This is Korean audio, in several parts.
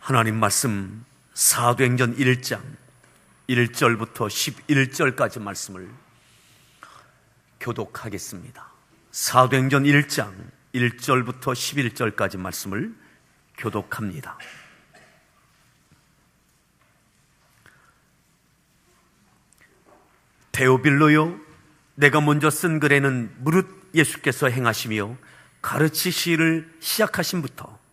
하나님 말씀 사도행전 1장 1절부터 11절까지 말씀을 교독하겠습니다. 사도행전 1장 1절부터 11절까지 말씀을 교독합니다. 데오빌로요, 내가 먼저 쓴 글에는 무릇 예수께서 행하시며 가르치시기를 시작하신부터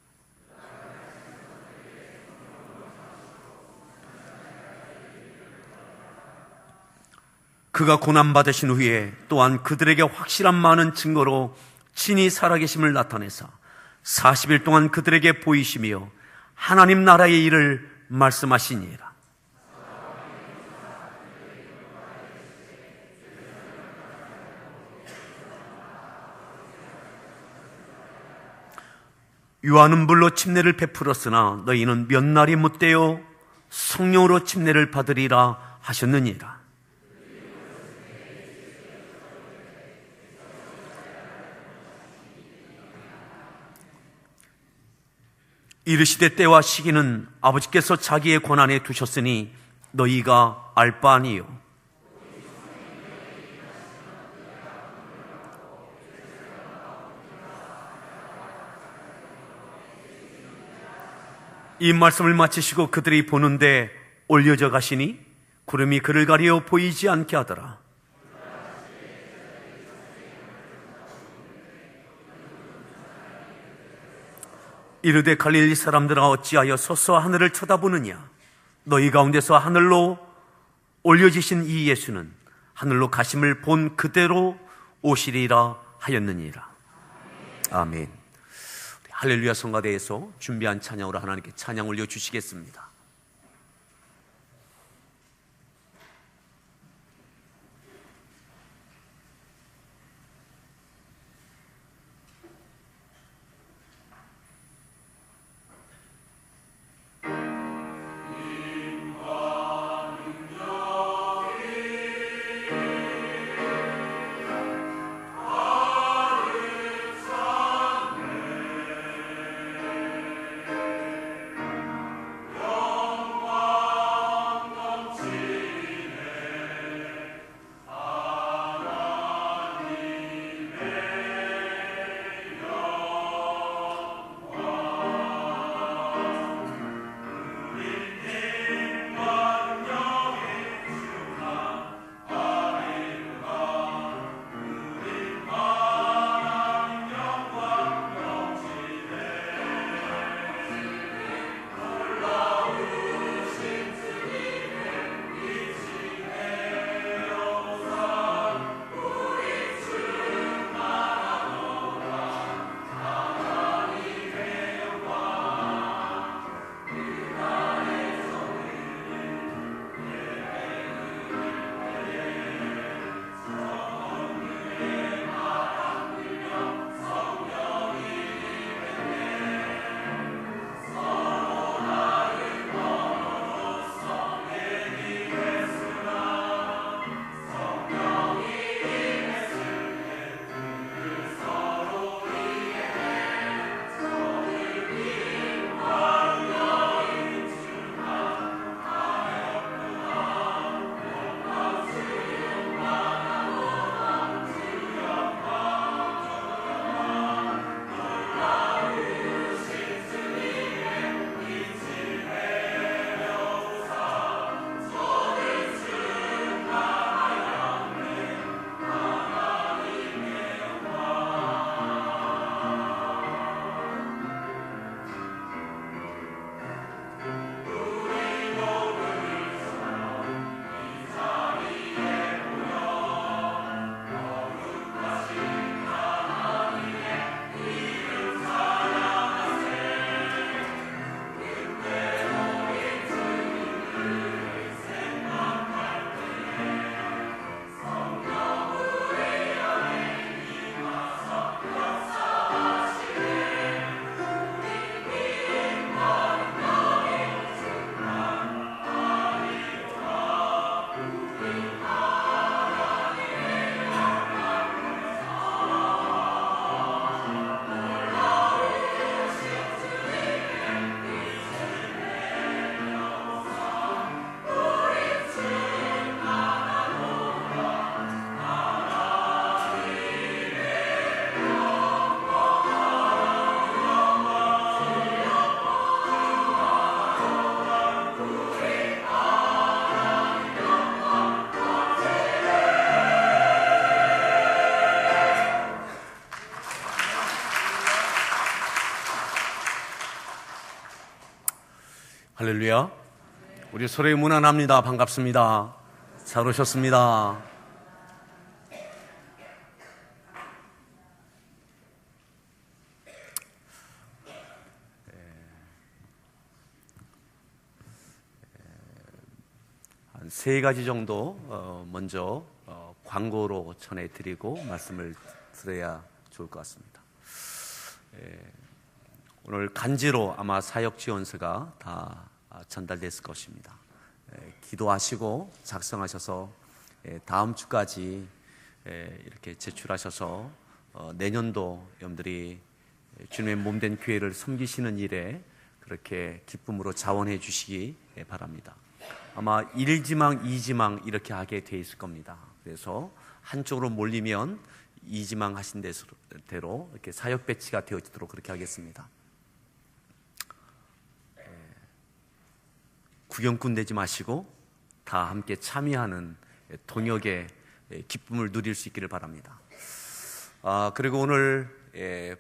그가 고난받으신 후에 또한 그들에게 확실한 많은 증거로 친히 살아계심을 나타내사 40일 동안 그들에게 보이시며 하나님 나라의 일을 말씀하시니라. 요한은 물로 침례를 베풀었으나 너희는 몇 날이 못되어 성령으로 침례를 받으리라 하셨느니라. 이르시되 때와 시기는 아버지께서 자기의 권한에 두셨으니 너희가 알 바 아니요. 이 말씀을 마치시고 그들이 보는데 올려져 가시니 구름이 그를 가리어 보이지 않게 하더라. 이르되 갈릴리 사람들아 어찌하여 서서 하늘을 쳐다보느냐? 너희 가운데서 하늘로 올려지신 이 예수는 하늘로 가심을 본 그대로 오시리라 하였느니라. 아멘. 할렐루야 성가대에서 준비한 찬양으로 하나님께 찬양 올려주시겠습니다. 오 할렐루야. 우리 서로의 문안합니다. 반갑습니다. 잘 오셨습니다. 한 세 가지 정도 먼저 광고로 전해드리고 말씀을 드려야 좋을 것 같습니다. 오늘 간지로 아마 사역 지원서가 다 전달됐을 것입니다. 기도하시고 작성하셔서 다음 주까지 이렇게 제출하셔서 내년도 여러분들이 주님의 몸된 교회를 섬기시는 일에 그렇게 기쁨으로 자원해 주시기 바랍니다. 아마 1지망, 2지망 이렇게 하게 돼 있을 겁니다. 그래서 한쪽으로 몰리면 2지망 하신 대로 이렇게 사역 배치가 되어지도록 그렇게 하겠습니다. 구경꾼 되지 마시고 다 함께 참여하는 동역의 기쁨을 누릴 수 있기를 바랍니다. 그리고 오늘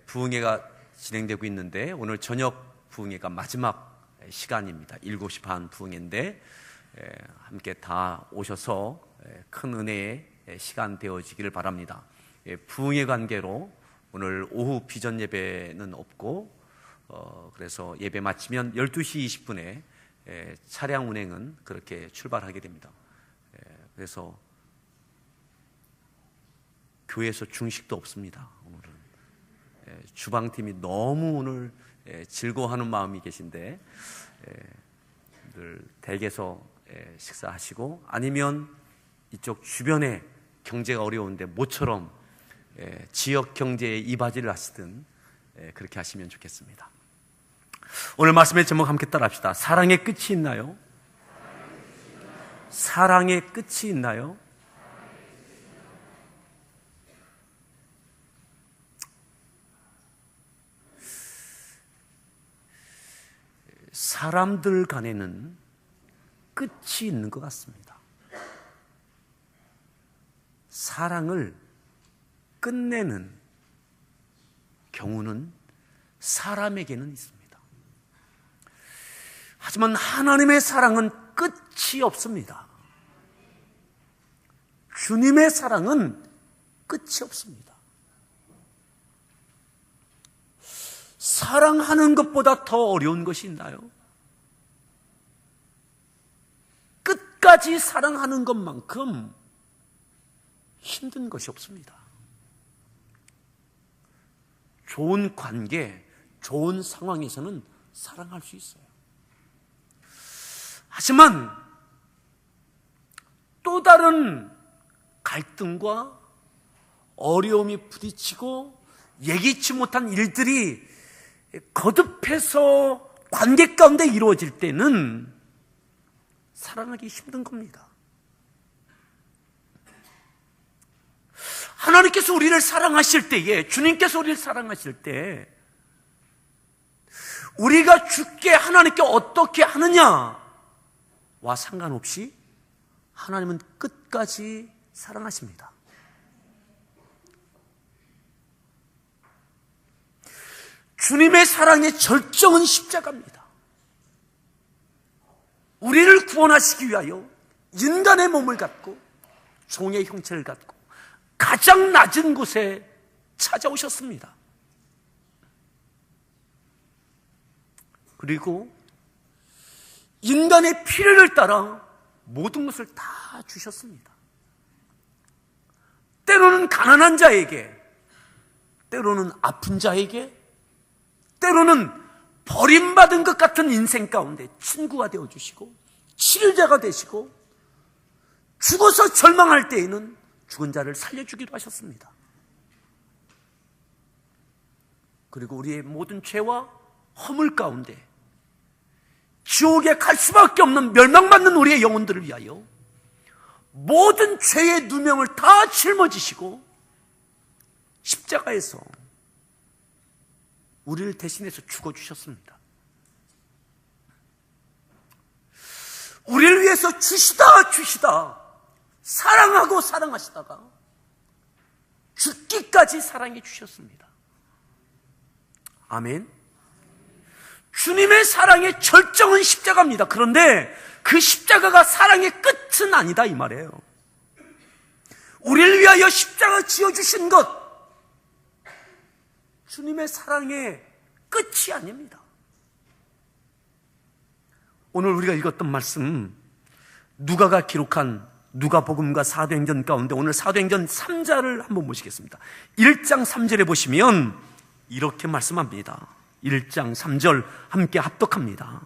부흥회가 진행되고 있는데 오늘 저녁 부흥회가 마지막 시간입니다. 7시 반 부흥회인데 함께 다 오셔서 큰 은혜의 시간 되어지기를 바랍니다. 부흥회 관계로 오늘 오후 비전 예배는 없고 그래서 예배 마치면 12시 20분에 차량 운행은 그렇게 출발하게 됩니다. 그래서 교회에서 중식도 없습니다. 오늘은 주방팀이 너무 오늘 즐거워하는 마음이 계신데 늘 댁에서 식사하시고 아니면 이쪽 주변에 경제가 어려운데 모처럼 지역 경제에 이바지를 하시든 그렇게 하시면 좋겠습니다. 오늘 말씀의 제목 함께 따라합시다. 사랑의 끝이 있나요? 사랑의 끝이 있나요? 사람들 간에는 끝이 있는 것 같습니다. 사랑을 끝내는 경우는 사람에게는 있습니다. 하지만 하나님의 사랑은 끝이 없습니다. 주님의 사랑은 끝이 없습니다. 사랑하는 것보다 더 어려운 것이 있나요? 끝까지 사랑하는 것만큼 힘든 것이 없습니다. 좋은 관계, 좋은 상황에서는 사랑할 수 있어요. 하지만 또 다른 갈등과 어려움이 부딪히고 예기치 못한 일들이 거듭해서 관계 가운데 이루어질 때는 사랑하기 힘든 겁니다. 하나님께서 우리를 사랑하실 때에, 주님께서 우리를 사랑하실 때 우리가 주께 하나님께 어떻게 하느냐와 상관없이 하나님은 끝까지 사랑하십니다. 주님의 사랑의 절정은 십자가입니다. 우리를 구원하시기 위하여 인간의 몸을 갖고 종의 형체를 갖고 가장 낮은 곳에 찾아오셨습니다. 그리고 인간의 필요를 따라 모든 것을 다 주셨습니다. 때로는 가난한 자에게, 때로는 아픈 자에게, 때로는 버림받은 것 같은 인생 가운데 친구가 되어주시고 치료자가 되시고 죽어서 절망할 때에는 죽은 자를 살려주기도 하셨습니다. 그리고 우리의 모든 죄와 허물 가운데 지옥에 갈 수밖에 없는 멸망받는 우리의 영혼들을 위하여 모든 죄의 누명을 다 짊어지시고 십자가에서 우리를 대신해서 죽어주셨습니다. 우리를 위해서 주시다 사랑하고 사랑하시다가 죽기까지 사랑해 주셨습니다. 아멘. 주님의 사랑의 절정은 십자가입니다. 그런데 그 십자가가 사랑의 끝은 아니다 이 말이에요. 우리를 위하여 십자가 지어주신 것, 주님의 사랑의 끝이 아닙니다. 오늘 우리가 읽었던 말씀, 누가가 기록한 누가복음과 사도행전 가운데 오늘 사도행전 3절을 한번 보시겠습니다. 1장 3절에 보시면 이렇게 말씀합니다. 1장 3절 함께 합독합니다.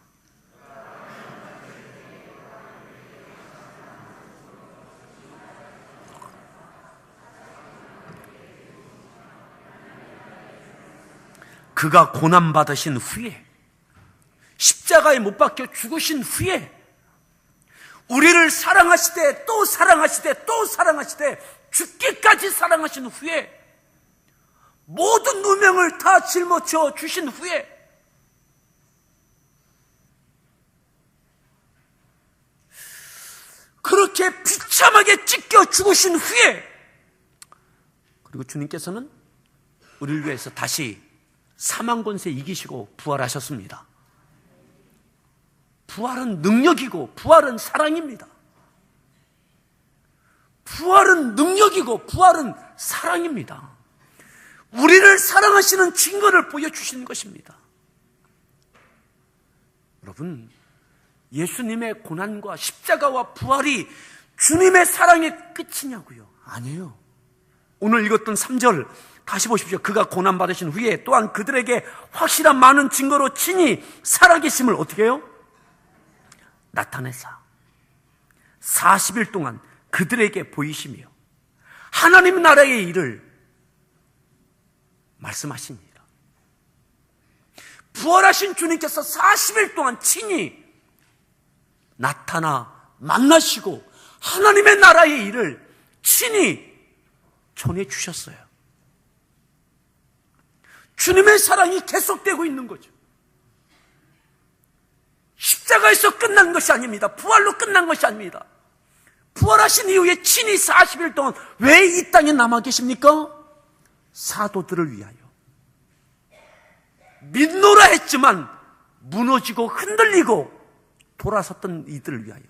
그가 고난받으신 후에, 십자가에 못 박혀 죽으신 후에 우리를 사랑하시되 또 사랑하시되 또 사랑하시되 죽기까지 사랑하신 후에 모든 누명을 다 짊어져 주신 후에 그렇게 비참하게 찢겨 죽으신 후에, 그리고 주님께서는 우리를 위해서 다시 사망 권세 이기시고 부활하셨습니다. 부활은 능력이고 부활은 사랑입니다. 부활은 능력이고 부활은 사랑입니다. 우리를 사랑하시는 증거를 보여주시는 것입니다. 여러분, 예수님의 고난과 십자가와 부활이 주님의 사랑의 끝이냐고요? 아니에요. 오늘 읽었던 3절 다시 보십시오. 그가 고난받으신 후에 또한 그들에게 확실한 많은 증거로 친히 살아계심을 어떻게 해요? 나타내사 40일 동안 그들에게 보이시며 하나님 나라의 일을 말씀하십니다. 부활하신 주님께서 40일 동안 친히 나타나 만나시고 하나님의 나라의 일을 친히 전해주셨어요. 주님의 사랑이 계속되고 있는 거죠. 십자가에서 끝난 것이 아닙니다. 부활로 끝난 것이 아닙니다. 부활하신 이후에 친히 40일 동안 왜 이 땅에 남아 계십니까? 사도들을 위하여. 믿노라 했지만 무너지고 흔들리고 돌아섰던 이들을 위하여,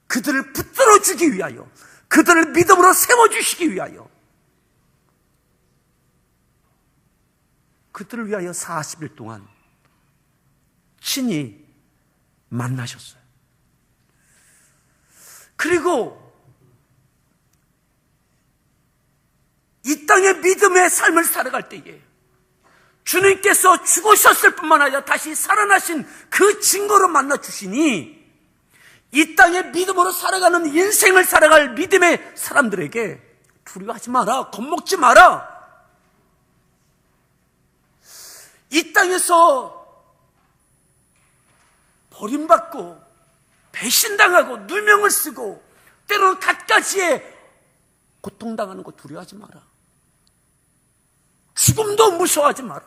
그들을 붙들어주기 위하여, 그들을 믿음으로 세워주시기 위하여, 그들을 위하여 40일 동안 친히 만나셨어요. 그리고 이 땅의 믿음의 삶을 살아갈 때에 주님께서 죽으셨을 뿐만 아니라 다시 살아나신 그 증거로 만나주시니 이 땅에 믿음으로 살아가는 인생을 살아갈 믿음의 사람들에게 두려워하지 마라, 겁먹지 마라. 이 땅에서 버림받고 배신당하고 누명을 쓰고 때로는 갖가지에 고통당하는 거 두려워하지 마라. 죽음도 무서워하지 마라.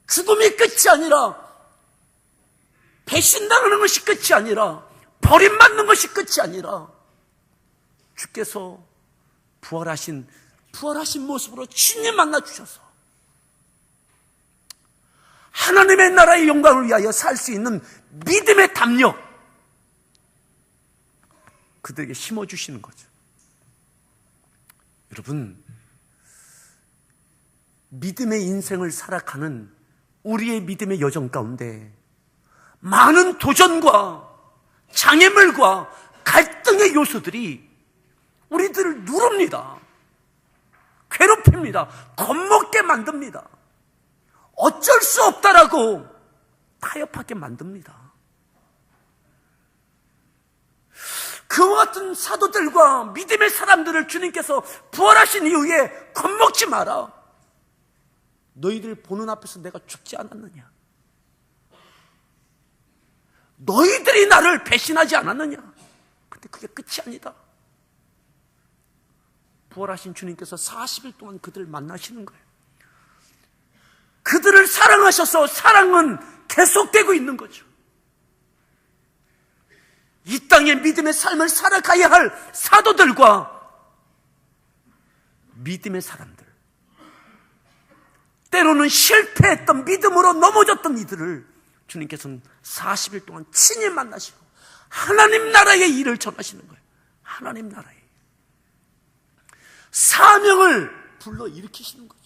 죽음이 끝이 아니라, 배신당하는 것이 끝이 아니라, 버림받는 것이 끝이 아니라 주께서 부활하신 모습으로 친히 만나주셔서 하나님의 나라의 영광을 위하여 살 수 있는 믿음의 담력, 그들에게 심어주시는 거죠. 여러분, 믿음의 인생을 살아가는 우리의 믿음의 여정 가운데 많은 도전과 장애물과 갈등의 요소들이 우리들을 누릅니다. 괴롭힙니다. 겁먹게 만듭니다. 어쩔 수 없다라고 타협하게 만듭니다. 그와 같은 사도들과 믿음의 사람들을 주님께서 부활하신 이후에 겁먹지 마라. 너희들 보는 앞에서 내가 죽지 않았느냐? 너희들이 나를 배신하지 않았느냐? 근데 그게 끝이 아니다. 부활하신 주님께서 40일 동안 그들을 만나시는 거예요. 그들을 사랑하셔서 사랑은 계속되고 있는 거죠. 이 땅의 믿음의 삶을 살아가야 할 사도들과 믿음의 사람들, 때로는 실패했던 믿음으로 넘어졌던 이들을 주님께서는 40일 동안 친히 만나시고 하나님 나라의 일을 전하시는 거예요. 하나님 나라의 사명을 불러 일으키시는 거죠.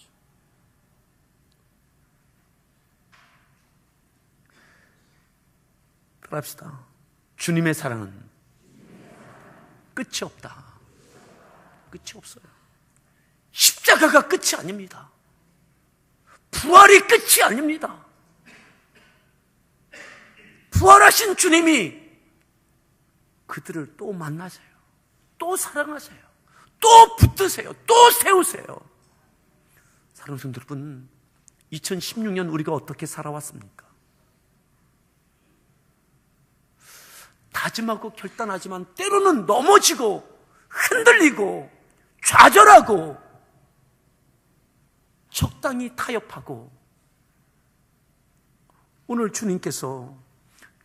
그럽시다. 주님의 사랑은 끝이 없다. 끝이 없어요. 십자가가 끝이 아닙니다. 부활이 끝이 아닙니다. 부활하신 주님이 그들을 또 만나세요. 또 사랑하세요. 또 붙드세요. 또 세우세요. 사랑하는 성도 여러분, 2016년 우리가 어떻게 살아왔습니까? 다짐하고 결단하지만 때로는 넘어지고 흔들리고 좌절하고 적당히 타협하고, 오늘 주님께서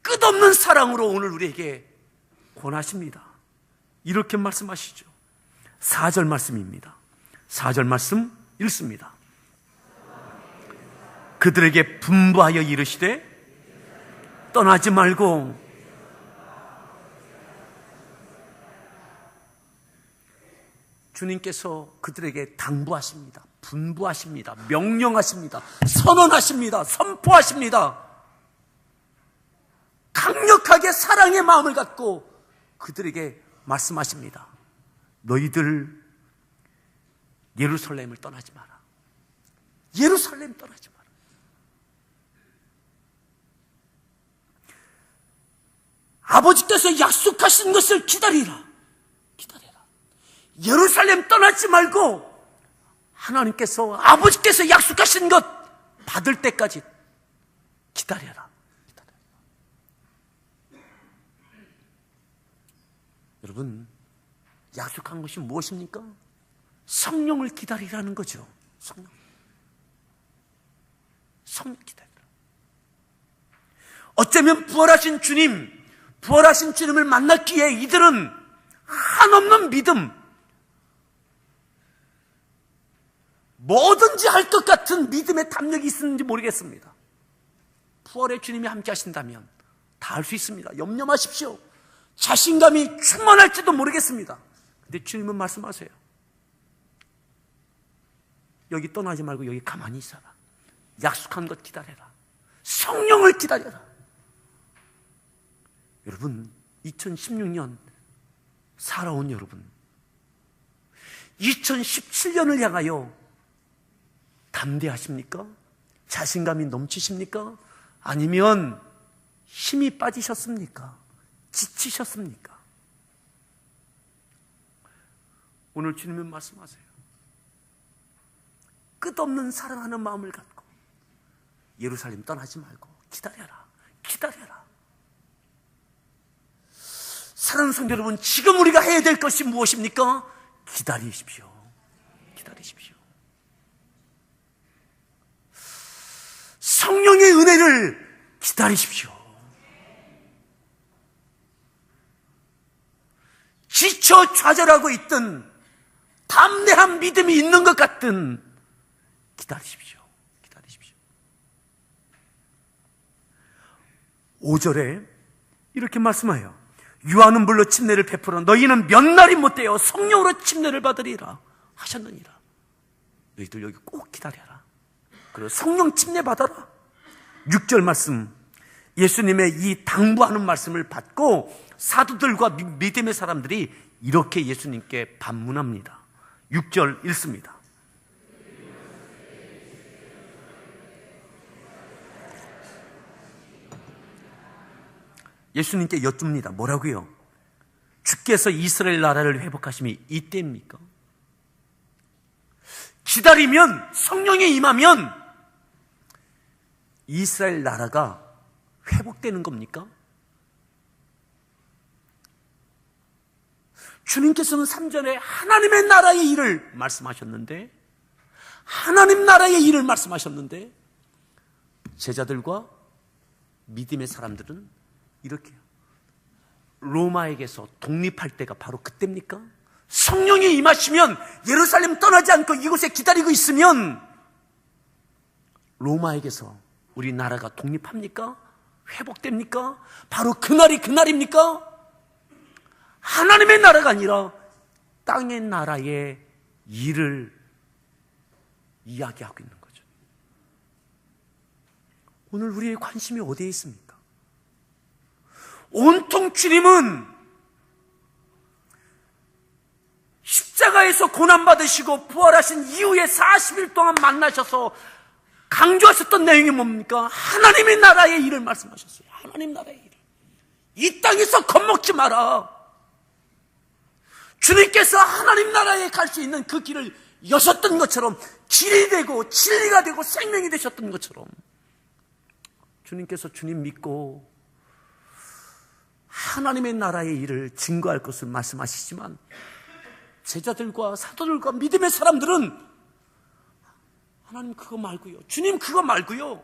끝없는 사랑으로 오늘 우리에게 권하십니다. 이렇게 말씀하시죠. 4절 말씀입니다. 4절 말씀 읽습니다. 그들에게 분부하여 이르시되 떠나지 말고, 주님께서 그들에게 당부하십니다. 분부하십니다. 명령하십니다. 선언하십니다. 선포하십니다. 강력하게 사랑의 마음을 갖고 그들에게 말씀하십니다. 너희들 예루살렘을 떠나지 마라. 예루살렘 떠나지 마라. 아버지께서 약속하신 것을 기다리라. 기다려라. 예루살렘 떠나지 말고 하나님께서, 아버지께서 약속하신 것 받을 때까지 기다려라. 기다려라. 여러분, 약속한 것이 무엇입니까? 성령을 기다리라는 거죠. 성령 기다리라. 어쩌면 부활하신 주님을 만났기에 이들은 한없는 믿음, 뭐든지 할 것 같은 믿음의 담력이 있었는지 모르겠습니다. 부활의 주님이 함께 하신다면 다 할 수 있습니다. 염려 마십시오. 자신감이 충만할지도 모르겠습니다. 근데 주님은 말씀하세요. 여기 떠나지 말고 여기 가만히 있어라. 약속한 것 기다려라. 성령을 기다려라. 여러분, 2016년 살아온 여러분, 2017년을 향하여 담대하십니까? 자신감이 넘치십니까? 아니면 힘이 빠지셨습니까? 지치셨습니까? 오늘 주님은 말씀하세요. 끝없는 사랑하는 마음을 갖고 예루살렘 떠나지 말고 기다려라. 기다려라. 사랑하는 성도 여러분, 지금 우리가 해야 될 것이 무엇입니까? 기다리십시오. 기다리십시오. 성령의 은혜를 기다리십시오. 지쳐 좌절하고 있던 담대한 믿음이 있는 것 같든 기다리십시오. 기다리십시오. 5절에 이렇게 말씀해요. 유아는 물로 침례를 베풀어 너희는 몇 날이 못되어 성령으로 침례를 받으리라 하셨느니라. 너희들 여기 꼭 기다려라. 그리고 성령 침례 받아라. 6절 말씀, 예수님의 이 당부하는 말씀을 받고 사도들과 믿음의 사람들이 이렇게 예수님께 반문합니다. 6절 읽습니다. 예수님께 여쭙니다. 뭐라고요? 주께서 이스라엘 나라를 회복하심이 이때입니까? 기다리면, 성령이 임하면 이스라엘 나라가 회복되는 겁니까? 주님께서는 3절에 하나님의 나라의 일을 말씀하셨는데, 하나님 나라의 일을 말씀하셨는데, 제자들과 믿음의 사람들은 이렇게요. 로마에게서 독립할 때가 바로 그때입니까? 성령이 임하시면 예루살렘 떠나지 않고 이곳에 기다리고 있으면 로마에게서 우리 나라가 독립합니까? 회복됩니까? 바로 그날이 그날입니까? 하나님의 나라가 아니라 땅의 나라의 일을 이야기하고 있는 거죠. 오늘 우리의 관심이 어디에 있습니까? 온통 주님은 십자가에서 고난받으시고 부활하신 이후에 40일 동안 만나셔서 강조하셨던 내용이 뭡니까? 하나님의 나라의 일을 말씀하셨어요. 하나님 나라의 일을. 이 땅에서 겁먹지 마라. 주님께서 하나님 나라에 갈 수 있는 그 길을 여셨던 것처럼, 길이 되고 진리가 되고 생명이 되셨던 것처럼, 주님께서 주님 믿고 하나님의 나라의 일을 증거할 것을 말씀하시지만, 제자들과 사도들과 믿음의 사람들은 하나님 그거 말고요, 주님 그거 말고요,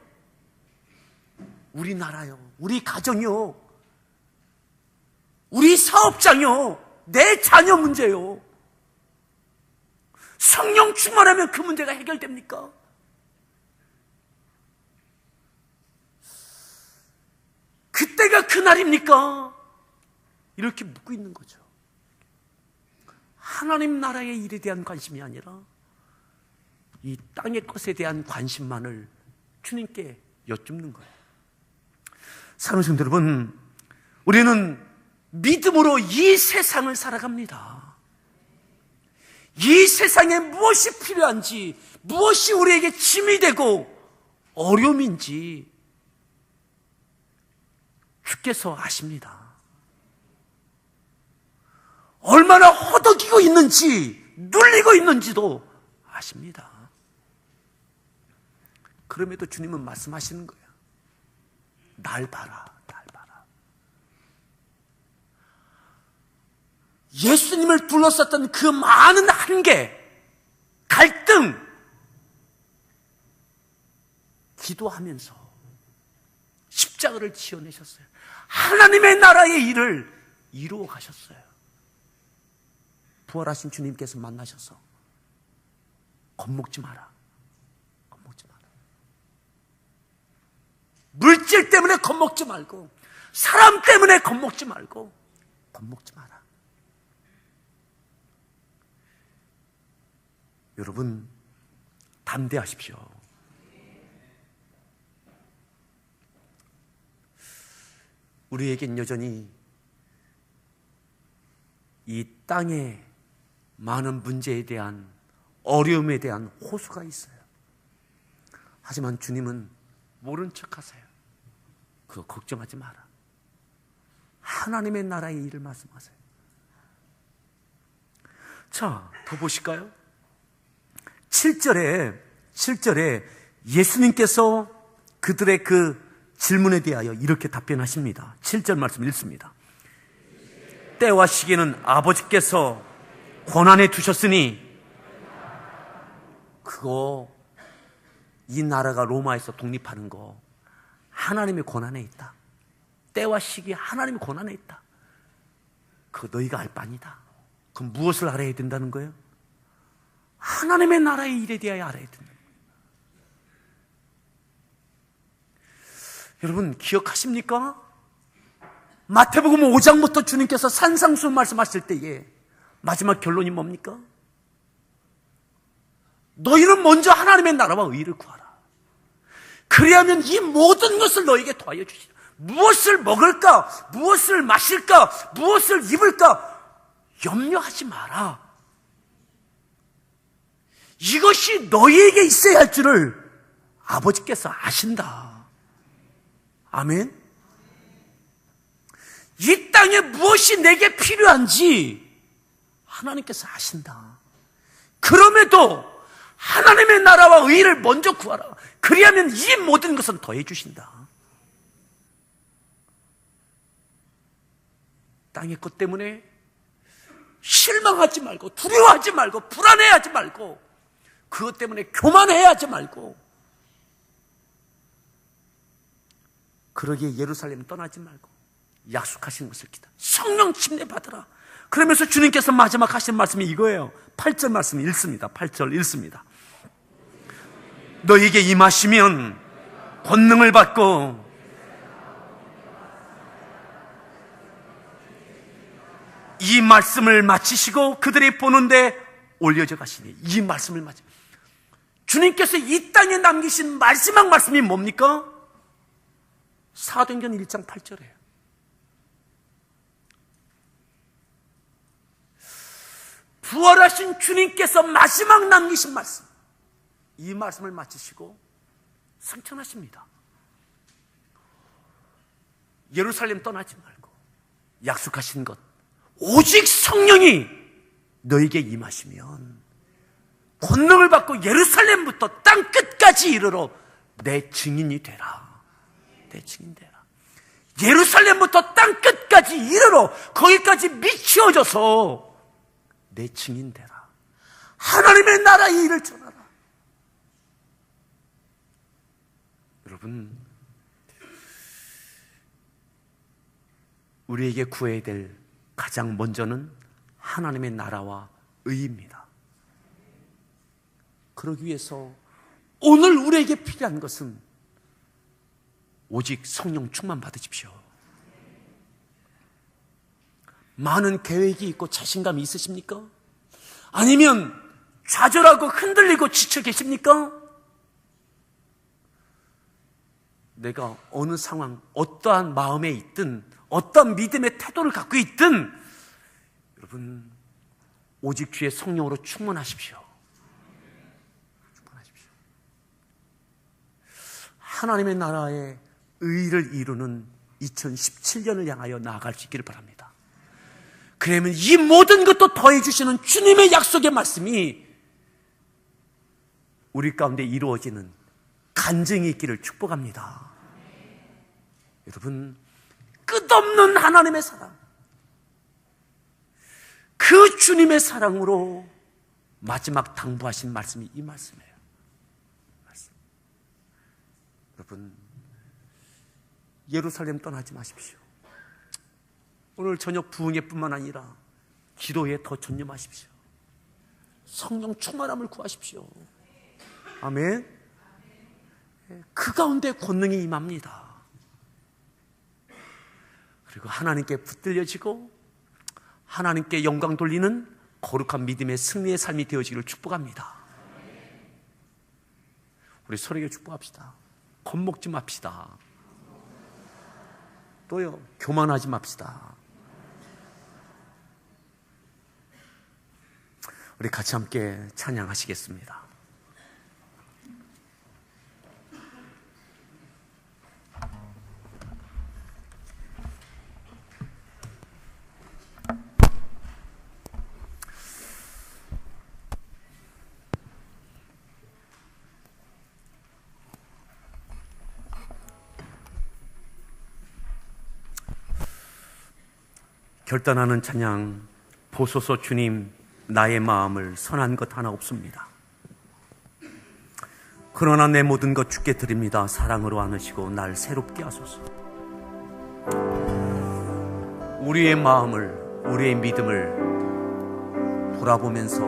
우리 나라요, 우리 가정이요, 우리 사업장이요, 내 자녀 문제요, 성령 충만하면 그 문제가 해결됩니까? 그때가 그날입니까? 이렇게 묻고 있는 거죠. 하나님 나라의 일에 대한 관심이 아니라 이 땅의 것에 대한 관심만을 주님께 여쭙는 거예요. 사랑하는 성도 여러분, 우리는 믿음으로 이 세상을 살아갑니다. 이 세상에 무엇이 필요한지, 무엇이 우리에게 짐이 되고 어려움인지 주께서 아십니다. 얼마나 허덕이고 있는지, 눌리고 있는지도 아십니다. 그럼에도 주님은 말씀하시는 거예요. 날 봐라, 날 봐라. 예수님을 둘러쌌던 그 많은 한계, 갈등, 기도하면서 십자가를 지어내셨어요. 하나님의 나라의 일을 이루어 가셨어요. 부활하신 주님께서 만나셔서 겁먹지 마라, 겁먹지 마라. 물질 때문에 겁먹지 말고, 사람 때문에 겁먹지 말고, 겁먹지 마라. 여러분, 담대하십시오. 우리에겐 여전히 이 땅의 많은 문제에 대한, 어려움에 대한 호소가 있어요. 하지만 주님은 모른 척 하세요. 그거 걱정하지 마라. 하나님의 나라의 일을 말씀하세요. 자, 더 보실까요? 7절에 예수님께서 그들의 그 질문에 대하여 이렇게 답변하십니다. 7절 말씀 읽습니다. 때와 시기는 아버지께서 권한에 두셨으니, 그거, 이 나라가 로마에서 독립하는 거 하나님의 권한에 있다. 때와 시기 하나님의 권한에 있다. 그거 너희가 알 바니다. 그럼 무엇을 알아야 된다는 거예요? 하나님의 나라의 일에 대하여 알아야 된다. 여러분 기억하십니까? 마태복음 5장부터 주님께서 산상수훈 말씀하실 때에 마지막 결론이 뭡니까? 너희는 먼저 하나님의 나라와 의를 구하라. 그리하면 이 모든 것을 너희에게 더하여 주시라. 무엇을 먹을까? 무엇을 마실까? 무엇을 입을까? 염려하지 마라. 이것이 너희에게 있어야 할 줄을 아버지께서 아신다. 아멘. 이 땅에 무엇이 내게 필요한지 하나님께서 아신다. 그럼에도 하나님의 나라와 의를 먼저 구하라. 그리하면 이 모든 것은 더해 주신다. 땅의 것 때문에 실망하지 말고, 두려워하지 말고, 불안해하지 말고, 그것 때문에 교만해하지 말고, 그러기에 예루살렘 떠나지 말고 약속하신 것을 기다. 성령 침례 받으라. 그러면서 주님께서 마지막 하신 말씀이 이거예요. 8절 말씀 읽습니다. 8절 읽습니다. 너에게 임하시면 권능을 받고 이 말씀을 마치시고 그들이 보는데 올려져 가시니 이 말씀을 마치 주님께서 이 땅에 남기신 마지막 말씀이 뭡니까? 사도행전 1장 8절이에요. 부활하신 주님께서 마지막 남기신 말씀, 이 말씀을 마치시고 승천하십니다. 예루살렘 떠나지 말고 약속하신 것, 오직 성령이 너에게 임하시면 권능을 받고 예루살렘부터 땅 끝까지 이르러 내 증인이 되라. 내 증인 되라. 예루살렘부터 땅 끝까지 이르러 거기까지 미치어져서 내 증인 되라. 하나님의 나라의 일을 전하라. 여러분, 우리에게 구해야 될 가장 먼저는 하나님의 나라와 의입니다. 그러기 위해서 오늘 우리에게 필요한 것은 오직 성령 충만 받으십시오. 많은 계획이 있고 자신감이 있으십니까? 아니면 좌절하고 흔들리고 지쳐 계십니까? 내가 어느 상황, 어떠한 마음에 있든 어떤 믿음의 태도를 갖고 있든 여러분 오직 주의 성령으로 충만하십시오. 충만하십시오. 하나님의 나라의 의를 이루는 2017년을 향하여 나아갈 수 있기를 바랍니다. 그러면 이 모든 것도 더해 주시는 주님의 약속의 말씀이 우리 가운데 이루어지는 간증이 있기를 축복합니다. 여러분, 끝없는 하나님의 사랑, 그 주님의 사랑으로 마지막 당부하신 말씀이 이 말씀이에요. 여러분, 예루살렘 떠나지 마십시오. 오늘 저녁 부흥회뿐만 아니라 기도에 더 전념하십시오. 성령 충만함을 구하십시오. 아멘. 그 가운데 권능이 임합니다. 그리고 하나님께 붙들려지고 하나님께 영광 돌리는 거룩한 믿음의 승리의 삶이 되어지기를 축복합니다. 우리 서로에게 축복합시다. 겁먹지 맙시다. 또요, 교만하지 맙시다. 우리 같이 함께 찬양하시겠습니다. 결단하는 찬양, 보소서 주님, 나의 마음을 선한 것 하나 없습니다. 그러나 내 모든 것 주께 드립니다. 사랑으로 안으시고 날 새롭게 하소서. 우리의 마음을, 우리의 믿음을 돌아보면서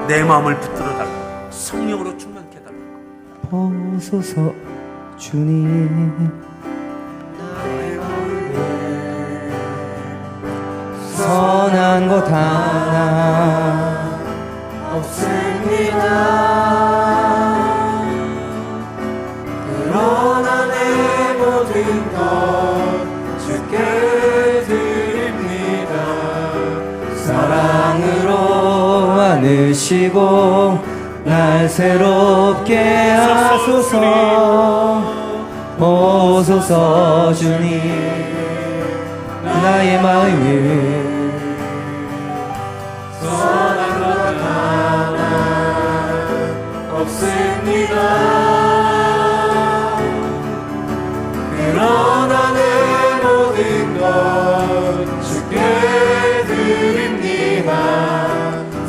내 마음을 붙들어 달라고, 성령으로 충만케 해달라고. 보소서 주님, 나의 마음에 선한 것 하나 없습니다. 그러나 내 모든 것 주께 드립니다. 사랑으로 안으시고 날 새롭게 하소서. 보소서 주님, 나의 마음을 선한 것 하나 없습니다. 그러나 내 모든 것 주께 드립니다.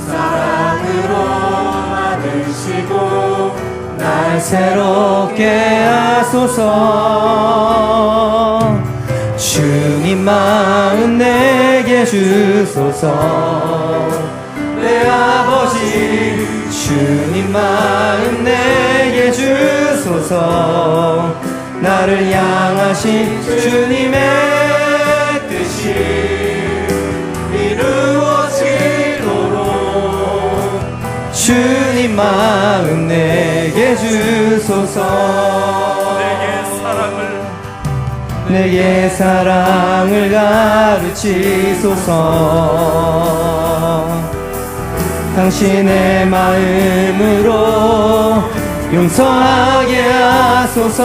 사랑으로 안으시고 날 새롭게 하소서. 주님 마음 내게 주소서. 내 아버지 주님 마음 내게 주소서. 나를 향하신 주님의 뜻이 이루어지도록 주님 마음 내게 주소서. 내게 사랑을 가르치소서. 당신의 마음으로 용서하게 하소서.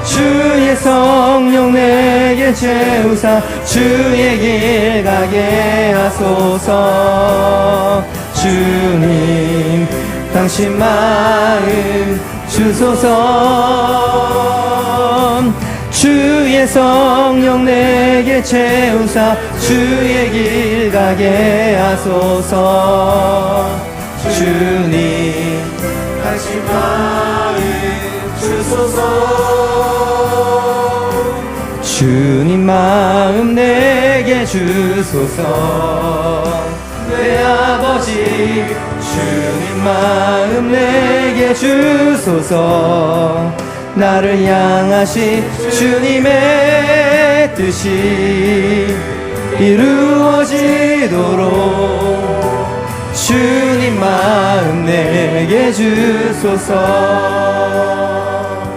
주의 성령 내게 채우사 주의 길 가게 하소서. 주님 당신 마음 주소서. 주의 성령 내게 채우사 주의 길 가게 하소서. 주님 당신 마음 주소서. 주님 마음 내게 주소서. 내 아버지 주님 마음 내게 주소서. 나를 향하신 주님의 뜻이 이루어지도록 주님 마음 내게 주소서.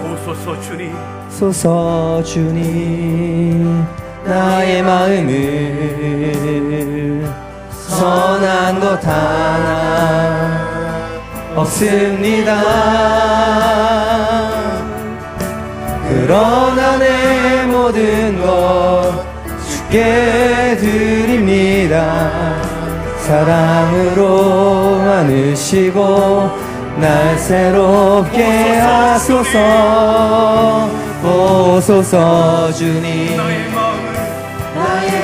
오소서 주님, 소서 주님. 나의 마음을 선한 것 하나 없습니다. 그러나 내 모든 것 주께 드립니다. 사랑으로 안으시고 날 새롭게 하소서. 오소서 주님. 나의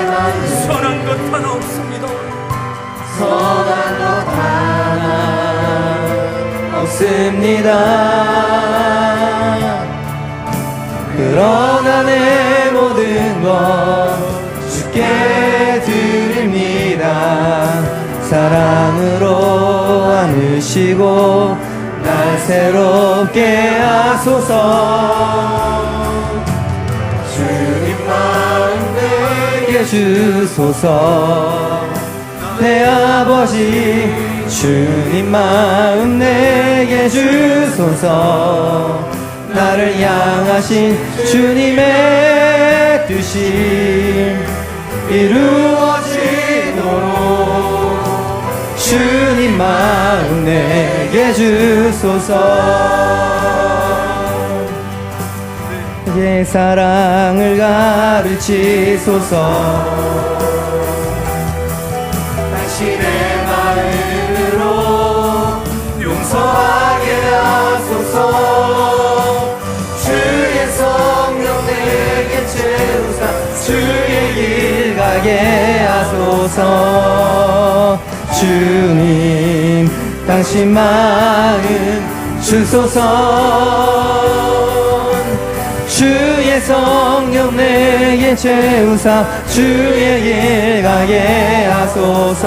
마음은 선한 것 하나 없습니다. 선한 것 하나 없습니다. 그러나 내 모든 것 주께 드립니다. 사랑으로 안으시고 날 새롭게 하소서. 주님 마음 내게 주소서. 내 아버지 주님 마음 내게 주소서. 나를 향하신 주님의 뜻이 이루어지도록 주님 마음 내게 주소서. 내 사랑을 가르치소서. 당신의 마음으로 용서하게 하소서. 주의 성령 내게 채우사 주의 길 가게 하소서. 주님 당신 마음 주소서. 주의 성령 내게 채우사 주의 길 가게 하소서.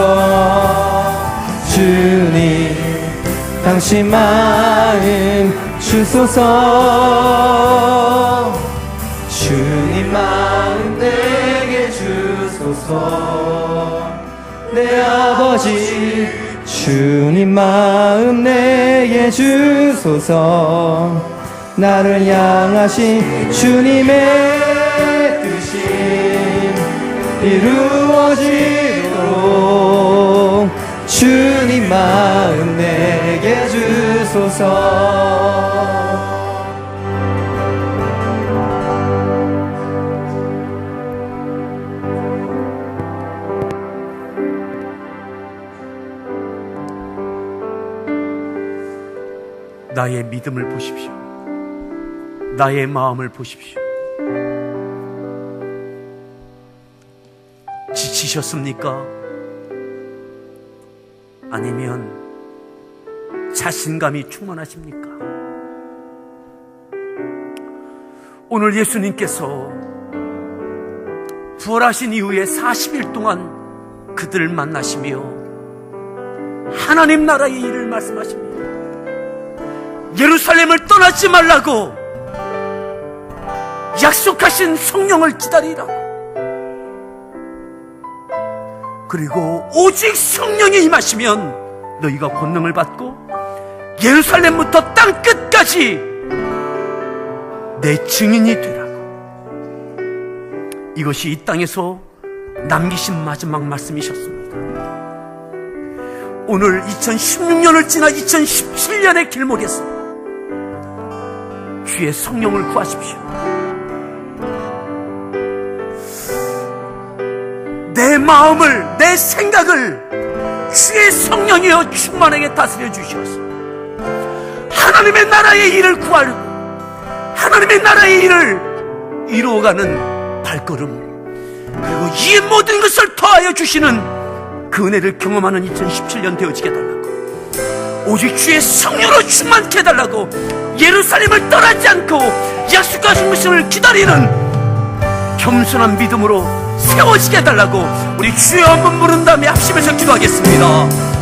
주님 당신 마음 주소서. 주님 마음 내게 주소서. 내 아버지 주님 마음 내게 주소서. 나를 향하신 주님의 뜻이 이루어지도록 주님 마음 내게 주소서. 나의 믿음을 보십시오. 나의 마음을 보십시오. 지치셨습니까? 아니면 자신감이 충만하십니까? 오늘 예수님께서 부활하신 이후에 40일 동안 그들을 만나시며 하나님 나라의 일을 말씀하십니다. 예루살렘을 떠나지 말라고, 약속하신 성령을 기다리라고, 그리고 오직 성령이 임하시면 너희가 권능을 받고 예루살렘부터 땅 끝까지 내 증인이 되라고. 이것이 이 땅에서 남기신 마지막 말씀이셨습니다. 오늘 2016년을 지나 2017년의 길목에서 주의 성령을 구하십시오. 내 마음을, 내 생각을 주의 성령이여 충만하게 다스려 주시옵소서. 하나님의 나라의 일을 구하려고, 하나님의 나라의 일을 이루어가는 발걸음, 그리고 이 모든 것을 더하여 주시는 그 은혜를 경험하는 2017년 되어지게 해달라고, 오직 주의 성령으로 충만케 해달라고, 예루살렘을 떠나지 않고 약속하신 것을 기다리는 겸손한 믿음으로 세워지게 해달라고 우리 주여 한번 부른 다음에 합심해서 기도하겠습니다.